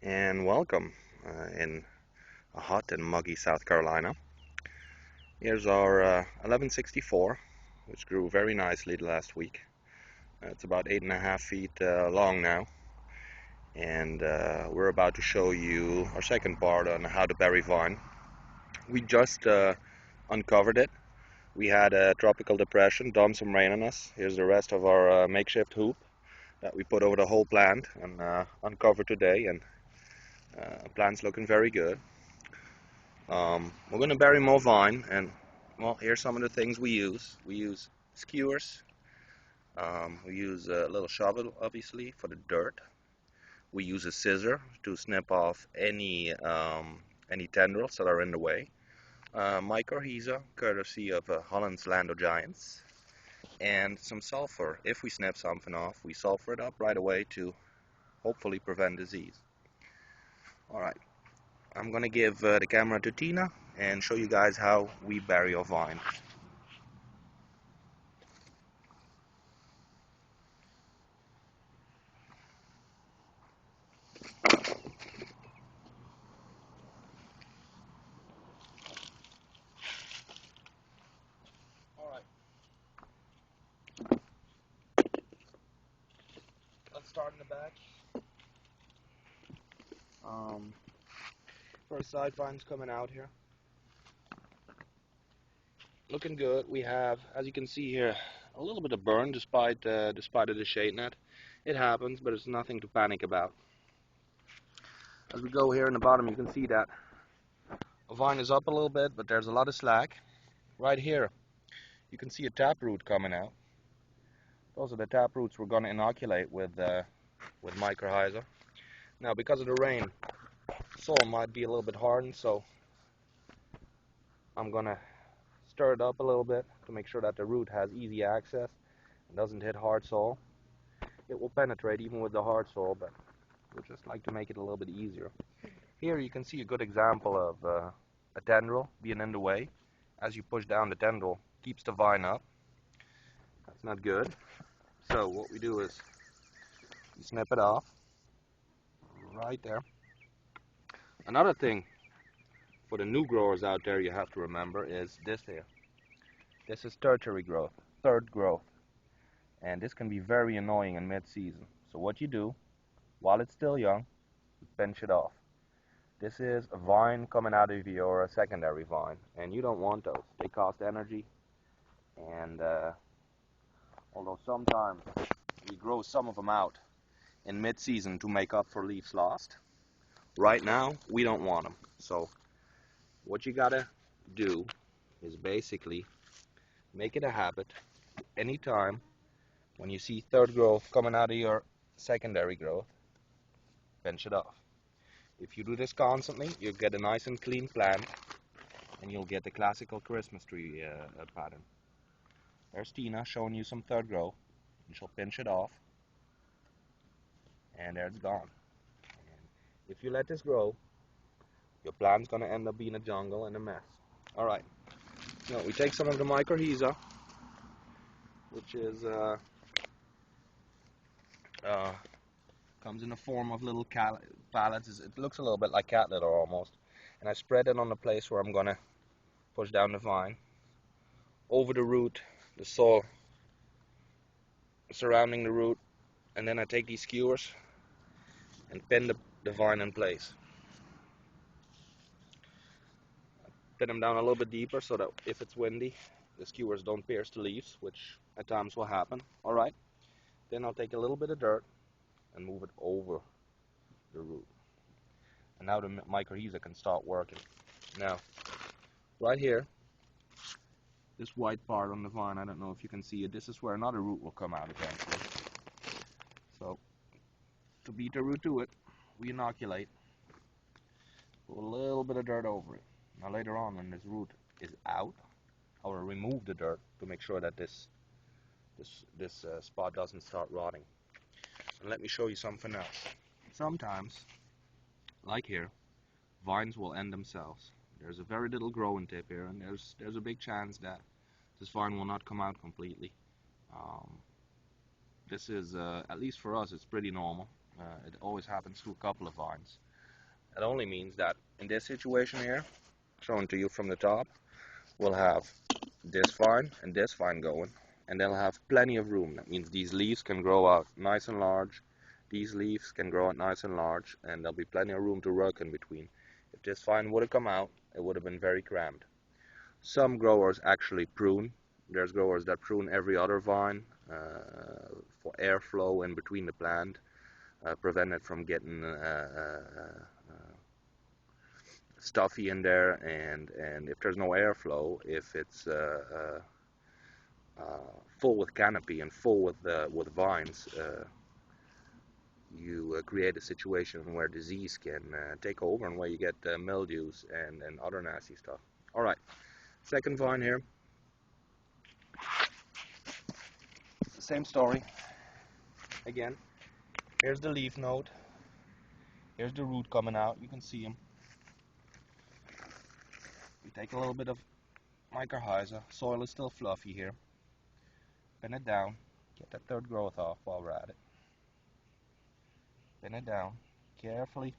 and welcome in a hot and muggy South Carolina. Here's our 1164, which grew very nicely last week. It's about 8.5 feet long now, and we're about to show you our second part on how to berry vine. We just uncovered it. We had a tropical depression, dumped some rain on us. Here's the rest of our makeshift hoop that we put over the whole plant and uncovered today, and plant's looking very good. We're going to bury more vine, and well, here's some of the things we use. We use skewers. We use a little shovel, obviously, for the dirt. We use a scissor to snip off any tendrils that are in the way. Mycorrhiza, courtesy of Holland's Land of Giants, and some sulfur. If we snip something off, we sulfur it up right away to hopefully prevent disease. All right, I'm going to give the camera to Tina and show you guys how we bury our vine. All right, let's start in the back. First side vine's coming out here. Looking good. We have, as you can see here, a little bit of burn despite the shade net. It happens, but it's nothing to panic about. As we go here in the bottom, you can see that the vine is up a little bit, but there's a lot of slack. Right here, you can see a taproot coming out. Those are the taproots we're going to inoculate with mycorrhiza. Now, because of the rain, soil might be a little bit hardened, so I'm going to stir it up a little bit to make sure that the root has easy access and doesn't hit hard soil. It will penetrate even with the hard soil, but we just like to make it a little bit easier. Here you can see a good example of a tendril being in the way. As you push down, the tendril keeps the vine up. That's not good. So what we do is we snip it off right there. Another thing for the new growers out there you have to remember is this here. This is tertiary growth, third growth. And this can be very annoying in mid-season. So what you do, while it's still young, you pinch it off. This is a vine coming out of your secondary vine, and you don't want those. They cost energy, and although sometimes we grow some of them out in mid-season to make up for leaves lost, right now we don't want them. So what you gotta do is basically make it a habit anytime when you see third growth coming out of your secondary growth, pinch it off. If you do this constantly, you'll get a nice and clean plant, and you'll get the classical Christmas tree pattern. There's Tina showing you some third growth, and she'll pinch it off, and there it's gone. And if you let this grow, your plant's going to end up being a jungle and a mess. Alright, now we take some of the mycorrhiza, which is comes in the form of little pallets. It looks a little bit like cat litter almost. And I spread it on the place where I'm going to push down the vine. Over the root, the soil surrounding the root. And then I take these skewers and pin the vine in place. Pin them down a little bit deeper so that if it's windy, the skewers don't pierce the leaves, which at times will happen. Alright, then I'll take a little bit of dirt and move it over the root. And now the mycorrhiza can start working. Now, right here, this white part on the vine, I don't know if you can see it, this is where another root will come out eventually. So, to beat the root to it, we inoculate, put a little bit of dirt over it. Now later on, when this root is out, I will remove the dirt to make sure that this spot doesn't start rotting. And let me show you something else. Sometimes, like here, vines will end themselves. There's a very little growing tip here, and there's a big chance that this vine will not come out completely. This is, at least for us, it's pretty normal. It always happens to a couple of vines. That only means that in this situation here, shown to you from the top, we'll have this vine and this vine going, and they'll have plenty of room. That means these leaves can grow out nice and large, these leaves can grow out nice and large, and there'll be plenty of room to work in between. If this vine would have come out, it would have been very cramped. Some growers actually prune. There's growers that prune every other vine for airflow in between the plant, prevent it from getting stuffy in there, and if there's no airflow, if it's full with canopy and full with vines, you create a situation where disease can take over and where you get mildews and other nasty stuff. Alright, second vine here. Same story. Again, here's the leaf node. Here's the root coming out. You can see them. We take a little bit of mycorrhiza. Soil is still fluffy here. Pin it down. Get that third growth off while we're at it. Pin it down. Carefully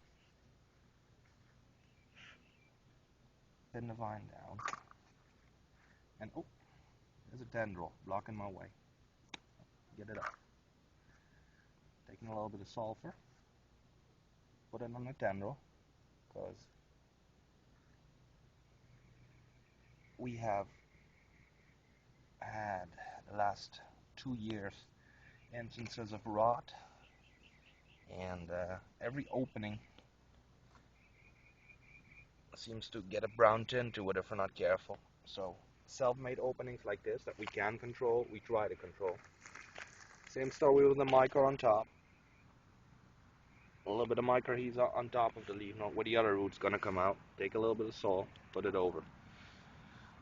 pin the vine down. And oh, there's a tendril blocking my way. Get it up. Taking a little bit of sulfur. Put it on the tendril, because we have had the last 2 years instances of rot, and every opening seems to get a brown tint to it if we're not careful. So self-made openings like this that we can control, we try to control. Same story with the micro on top. A little bit of mycorrhiza on top of the leaf node where the other root's going to come out. Take a little bit of soil, put it over.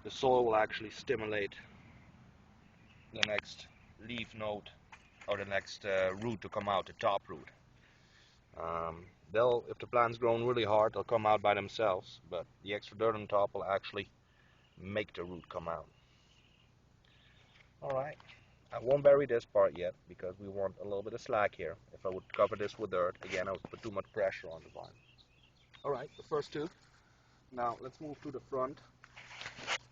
The soil will actually stimulate the next leaf node or the next root to come out, the top root. If the plant's grown really hard, they'll come out by themselves, but the extra dirt on top will actually make the root come out. Alright, I won't bury this part yet because we want a little bit of slack here. If I would cover this with dirt, again I would put too much pressure on the vine. Alright, the first two. Now let's move to the front,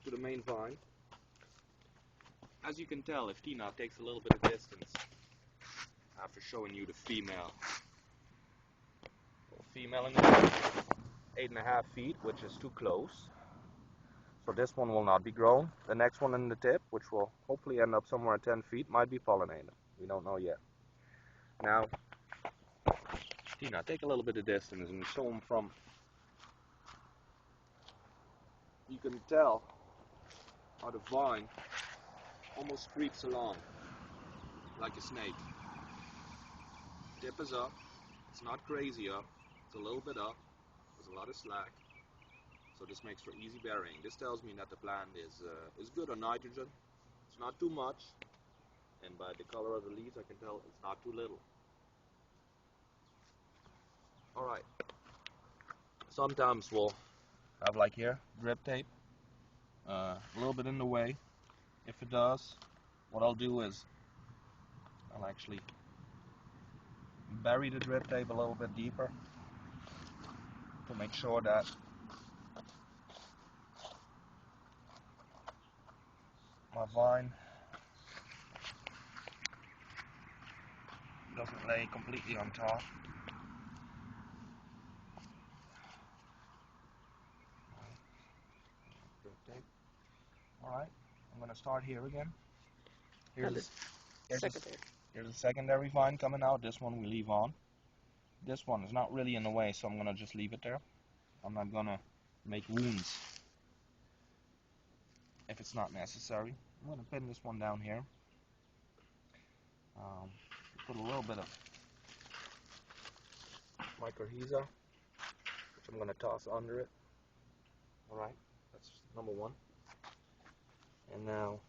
to the main vine. As you can tell, if Tina takes a little bit of distance after showing you the female in the 8.5 feet, which is too close. So this one will not be grown. The next one in the tip, which will hopefully end up somewhere at 10 feet, might be pollinated. We don't know yet. Now, Tina, take a little bit of distance and show them from. You can tell how the vine almost creeps along like a snake. Tip is up. It's not crazy up. It's a little bit up. There's a lot of slack. So this makes for easy burying. This tells me that the plant is good on nitrogen. It's not too much, and by the color of the leaves I can tell it's not too little. Alright. Sometimes we'll have, like here, drip tape. A little bit in the way. If it does, what I'll do is I'll actually bury the drip tape a little bit deeper to make sure that my vine doesn't lay completely on top. Alright, I'm going to start here again. Here's a secondary vine coming out. This one we leave on. This one is not really in the way, so I'm going to just leave it there. I'm not going to make wounds if it's not necessary. I'm going to pin this one down here. Put a little bit of mycorrhiza, which I'm going to toss under it. Alright, that's number one. And now,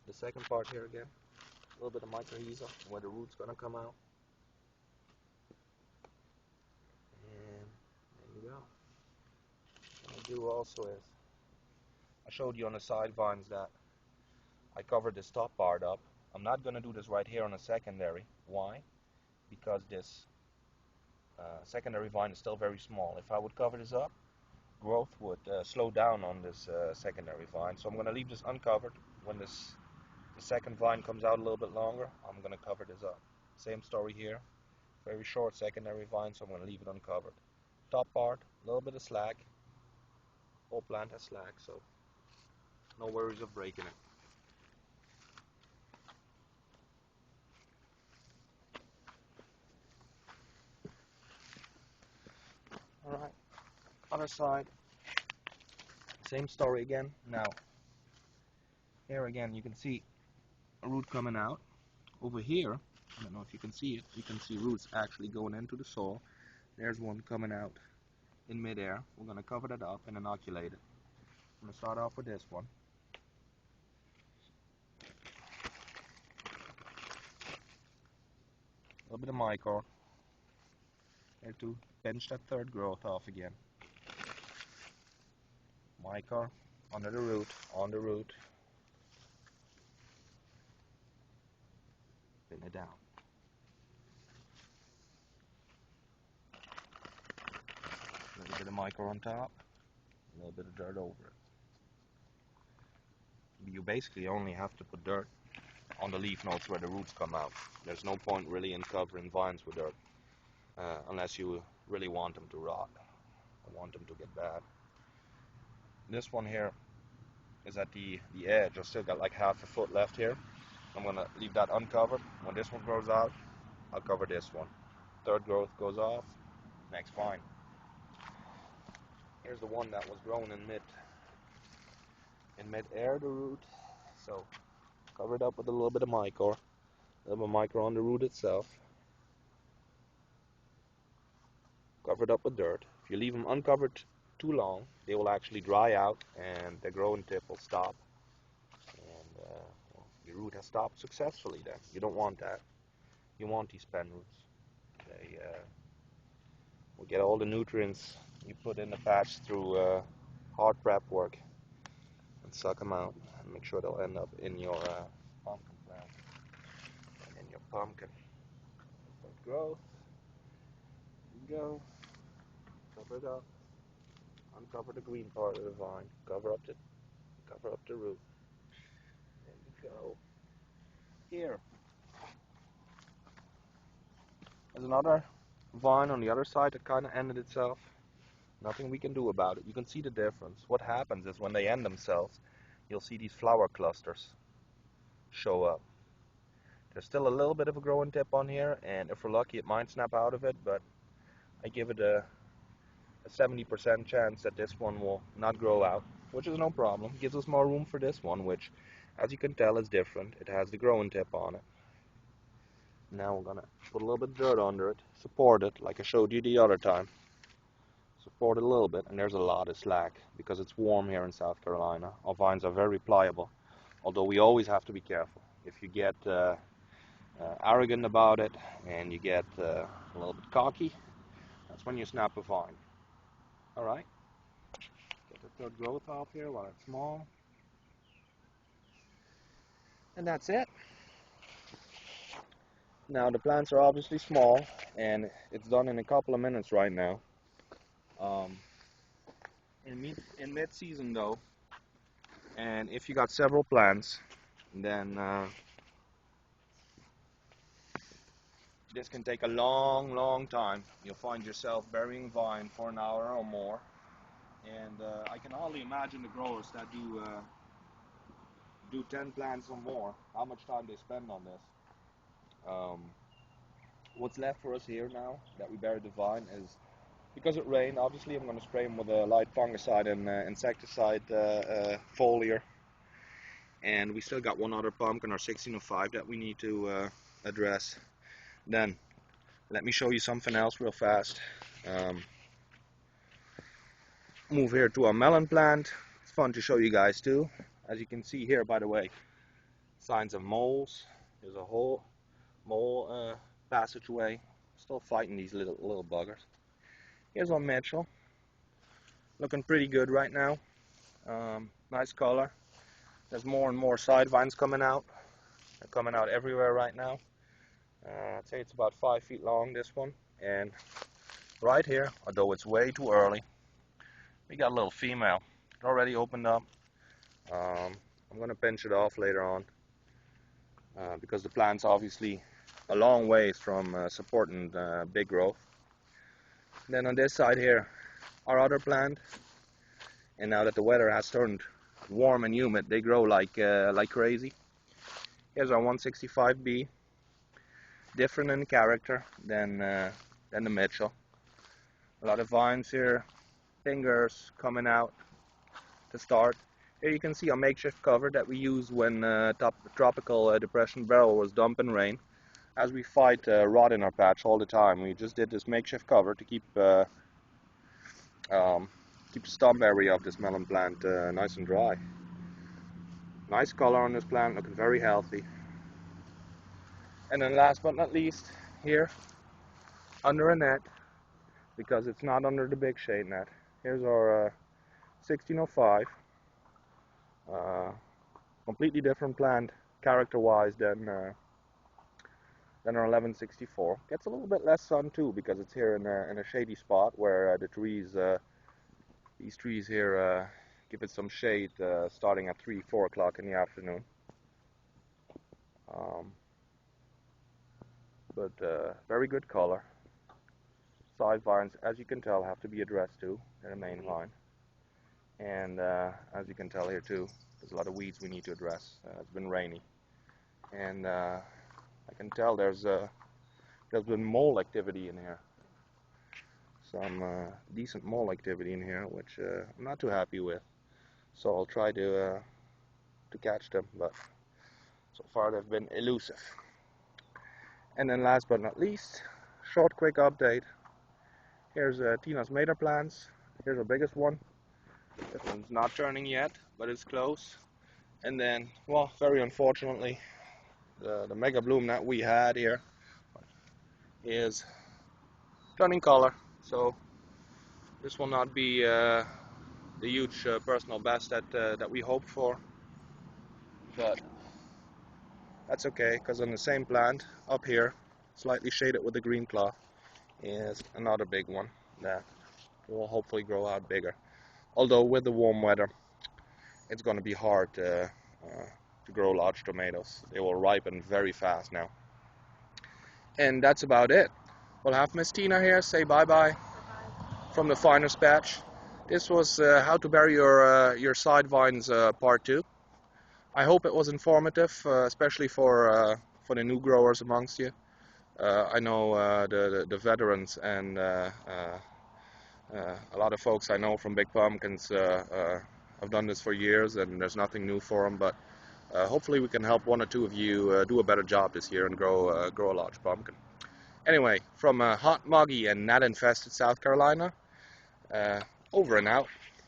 the second part here again. A little bit of mycorrhiza where the root's going to come out. And there you go. What I'll do also is, I showed you on the side vines that I covered this top part up. I'm not going to do this right here on a secondary. Why? Because this Secondary vine is still very small. If I would cover this up, growth would slow down on this secondary vine. So I'm going to leave this uncovered. When the second vine comes out a little bit longer, I'm going to cover this up. Same story here. Very short secondary vine, so I'm going to leave it uncovered. Top part, a little bit of slack. Whole plant has slack, so no worries of breaking it. Alright, other side, same story again. Now, here again you can see a root coming out. Over here, I don't know if you can see it, you can see roots actually going into the soil. There's one coming out in midair. We're going to cover that up and inoculate it. I'm going to start off with this one. A little bit of Mycor. There to pinch that third growth off again. Mycor under the root, on the root. Pin it down. A little bit of Mycor on top, a little bit of dirt over it. You basically only have to put dirt on the leaf nodes where the roots come out. There's no point really in covering vines with dirt unless you really want them to rot or want them to get bad. This one here is at the edge. I've still got like half a foot left here. I'm going to leave that uncovered. When this one grows out, I'll cover this one. Third growth goes off, next vine. Here's the one that was grown in mid-air, the root. So cover it up with a little bit of Mycor. A little bit of Mycor on the root itself. Cover it up with dirt. If you leave them uncovered too long, they will actually dry out and the growing tip will stop. And well, your root has stopped successfully then. You don't want that. You want these pen roots. They will get all the nutrients you put in the patch through hard prep work and suck them out and make sure they'll end up in your pumpkin plant and in your pumpkin. Growth. Go. Cover it up. Uncover the green part of the vine. Cover up the root. There you go. Here. There's another vine on the other side that kind of ended itself. Nothing we can do about it. You can see the difference. What happens is when they end themselves, you'll see these flower clusters show up. There's still a little bit of a growing tip on here, and if we're lucky it might snap out of it, but I give it a 70% chance that this one will not grow out, which is no problem. It gives us more room for this one, which, as you can tell, is different. It has the growing tip on it. Now we're going to put a little bit of dirt under it, support it, like I showed you the other time. Support it a little bit, and there's a lot of slack, because it's warm here in South Carolina. Our vines are very pliable, although we always have to be careful. If you get arrogant about it, and you get a little bit cocky, that's when you snap a vine. Alright, get the third growth off here while it's small. And that's it. Now the plants are obviously small, and it's done in a couple of minutes right now. In mid-season though, and if you got several plants, then this can take a long time. You'll find yourself burying vine for an hour or more. And I can hardly imagine the growers that do 10 plants or more, how much time they spend on this. What's left for us here now that we buried the vine is, because it rained, obviously I'm going to spray them with a light fungicide and insecticide foliar. And we still got one other pumpkin, our 1605, that we need to address. Then, let me show you something else real fast. Move here to our melon plant. It's fun to show you guys too. As you can see here, by the way, signs of moles. There's a whole mole passageway. Still fighting these little buggers. Here's our Mitchell. Looking pretty good right now. Nice color. There's more and more side vines coming out. They're coming out everywhere right now. I'd say it's about 5 feet long, this one. And right here, although it's way too early, we got a little female. It already opened up. I'm gonna pinch it off later on because the plant's obviously a long ways from supporting big growth. Then on this side here, our other plant, and now that the weather has turned warm and humid, they grow like crazy. Here's our 165B, different in character than the Mitchell. A lot of vines here, fingers coming out to start. Here you can see a makeshift cover that we used when tropical depression Beryl was dumping rain. As we fight rot in our patch all the time, we just did this makeshift cover to keep the stump area of this melon plant nice and dry. Nice color on this plant, looking very healthy. And then last but not least, here under a net, because it's not under the big shade net, here's our 1605. Completely different plant character-wise than our 1164. Gets a little bit less sun too because it's here in a shady spot where the trees, these trees here, give it some shade starting at 3-4 o'clock in the afternoon. But very good color. Side vines, as you can tell, have to be addressed too in the main line. And as you can tell here too, there's a lot of weeds we need to address. It's been rainy, and I can tell there's been mole activity in here. Some decent mole activity in here, which I'm not too happy with. So I'll try to catch them, but so far they've been elusive. And then last but not least, short quick update. Here's Tina's Mater plants. Here's our biggest one. This one's not turning yet, but it's close. And then, well, very unfortunately, the mega bloom that we had here is turning color. So this will not be the huge personal best that we hoped for, but that's okay, because on the same plant up here, slightly shaded with the green cloth, is another big one that will hopefully grow out bigger. Although with the warm weather, it's going to be hard to grow large tomatoes. They will ripen very fast now. And that's about it. We'll have Miss Tina here say bye-bye from the Finest Patch. This was how to bury your side vines part 2. I hope it was informative, especially for the new growers amongst you. I know the veterans and a lot of folks I know from Big Pumpkins have done this for years, and there's nothing new for them. But hopefully we can help one or two of you do a better job this year and grow a large pumpkin. Anyway, from hot, muggy, and gnat-infested South Carolina, over and out.